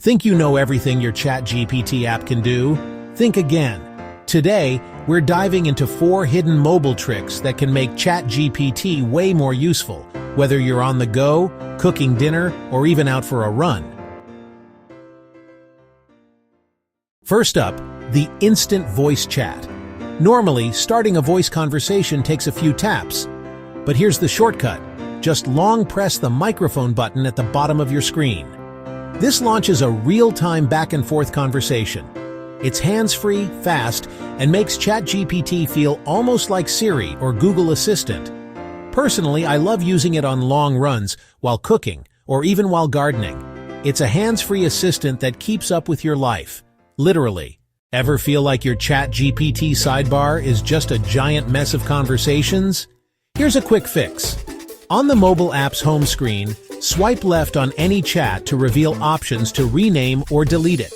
Think you know everything your ChatGPT app can do? Think again. Today, we're diving into 4 hidden mobile tricks that can make ChatGPT way more useful, whether you're on the go, cooking dinner, or even out for a run. First up, the instant voice chat. Normally, starting a voice conversation takes a few taps. But here's the shortcut. Just long press the microphone button at the bottom of your screen. This launches a real-time back-and-forth conversation. It's hands-free, fast, and makes ChatGPT feel almost like Siri or Google Assistant. Personally, I love using it on long runs, while cooking, or even while gardening. It's a hands-free assistant that keeps up with your life. Literally. Ever feel like your ChatGPT sidebar is just a giant mess of conversations? Here's a quick fix. On the mobile app's home screen, swipe left on any chat to reveal options to rename or delete it.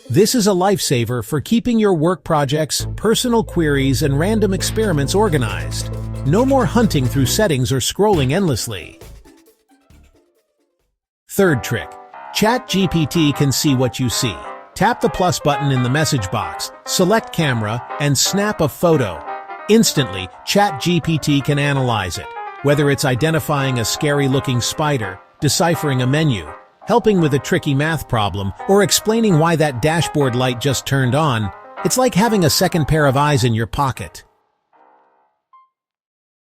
This is a lifesaver for keeping your work projects, personal queries, and random experiments organized. No more hunting through settings or scrolling endlessly. Third trick. ChatGPT can see what you see. Tap the plus button in the message box, select camera, and snap a photo. Instantly, ChatGPT can analyze it. Whether it's identifying a scary-looking spider, deciphering a menu, helping with a tricky math problem, or explaining why that dashboard light just turned on, it's like having a second pair of eyes in your pocket.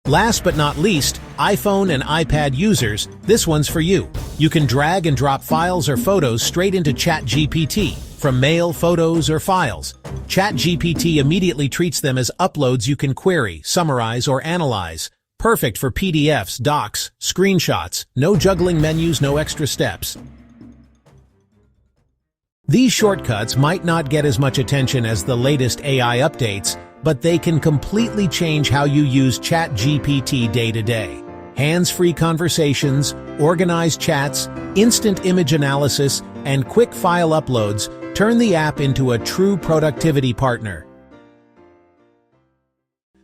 Last but not least, iPhone and iPad users, this one's for you. You can drag and drop files or photos straight into ChatGPT, from mail, photos, or files. ChatGPT immediately treats them as uploads you can query, summarize, or analyze. Perfect for PDFs, docs, screenshots, no juggling menus, no extra steps. These shortcuts might not get as much attention as the latest AI updates, but they can completely change how you use ChatGPT day to day. Hands-free conversations, organized chats, instant image analysis, and quick file uploads turn the app into a true productivity partner.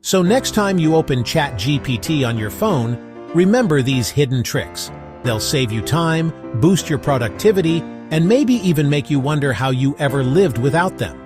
So next time you open ChatGPT on your phone, remember these hidden tricks. They'll save you time, boost your productivity, and maybe even make you wonder how you ever lived without them.